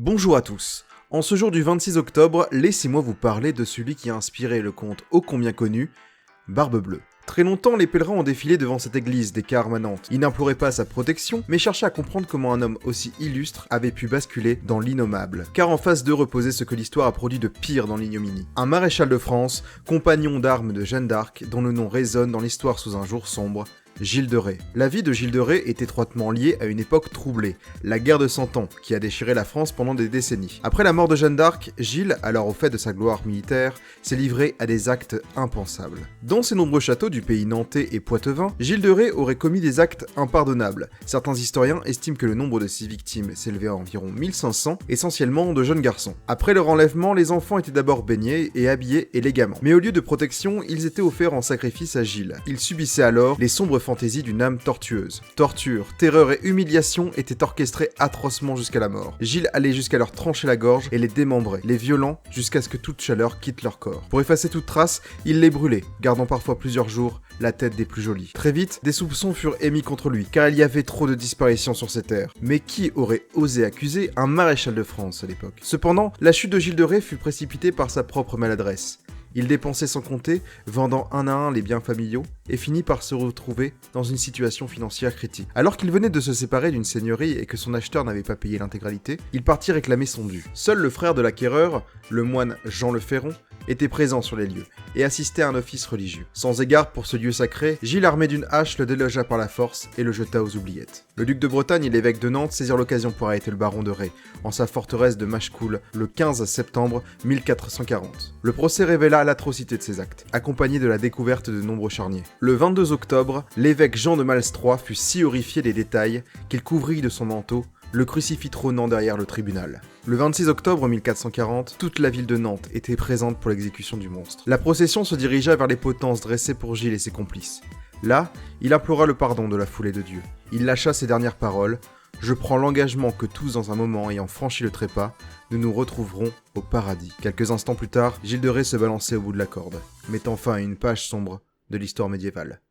Bonjour à tous. En ce jour du 26 octobre, laissez-moi vous parler de celui qui a inspiré le conte ô combien connu, Barbe Bleue. Très longtemps, les pèlerins ont défilé devant cette église des Cahers Manantes. Ils n'imploraient pas sa protection, mais cherchaient à comprendre comment un homme aussi illustre avait pu basculer dans l'innommable. Car en face d'eux reposait ce que l'histoire a produit de pire dans l'ignominie. Un maréchal de France, compagnon d'armes de Jeanne d'Arc, dont le nom résonne dans l'histoire sous un jour sombre, Gilles de Rais. La vie de Gilles de Rais est étroitement liée à une époque troublée, la guerre de Cent Ans, qui a déchiré la France pendant des décennies. Après la mort de Jeanne d'Arc, Gilles, alors au fait de sa gloire militaire, s'est livré à des actes impensables. Dans ses nombreux châteaux du pays nantais et poitevin, Gilles de Rais aurait commis des actes impardonnables. Certains historiens estiment que le nombre de ses victimes s'élevait à environ 1500, essentiellement de jeunes garçons. Après leur enlèvement, les enfants étaient d'abord baignés et habillés élégamment. Mais au lieu de protection, ils étaient offerts en sacrifice à Gilles. Ils subissaient alors les sombres fantaisie d'une âme tortueuse. Torture, terreur et humiliation étaient orchestrées atrocement jusqu'à la mort. Gilles allait jusqu'à leur trancher la gorge et les démembrer, les violant jusqu'à ce que toute chaleur quitte leur corps. Pour effacer toute trace, il les brûlait, gardant parfois plusieurs jours la tête des plus jolies. Très vite, des soupçons furent émis contre lui, car il y avait trop de disparitions sur ces terres. Mais qui aurait osé accuser un maréchal de France à l'époque? Cependant, la chute de Gilles de Rais fut précipitée par sa propre maladresse. Il dépensait sans compter, vendant un à un les biens familiaux, et finit par se retrouver dans une situation financière critique. Alors qu'il venait de se séparer d'une seigneurie et que son acheteur n'avait pas payé l'intégralité, il partit réclamer son dû. Seul le frère de l'acquéreur, le moine Jean Le Ferron, était présent sur les lieux, et assistait à un office religieux. Sans égard pour ce lieu sacré, Gilles armé d'une hache le délogea par la force et le jeta aux oubliettes. Le duc de Bretagne et l'évêque de Nantes saisirent l'occasion pour arrêter le baron de Rais, en sa forteresse de Machecoul, le 15 septembre 1440. Le procès révéla l'atrocité de ces actes, accompagné de la découverte de nombreux charniers. Le 22 octobre, l'évêque Jean de Malestroit fut si horrifié des détails qu'il couvrit de son manteau le crucifix trônant derrière le tribunal. Le 26 octobre 1440, toute la ville de Nantes était présente pour l'exécution du monstre. La procession se dirigea vers les potences dressées pour Gilles et ses complices. Là, il implora le pardon de la foulée de Dieu. Il lâcha ses dernières paroles: « Je prends l'engagement que tous dans un moment ayant franchi le trépas, nous nous retrouverons au paradis. » Quelques instants plus tard, Gilles de Rais se balançait au bout de la corde, mettant fin à une page sombre de l'histoire médiévale.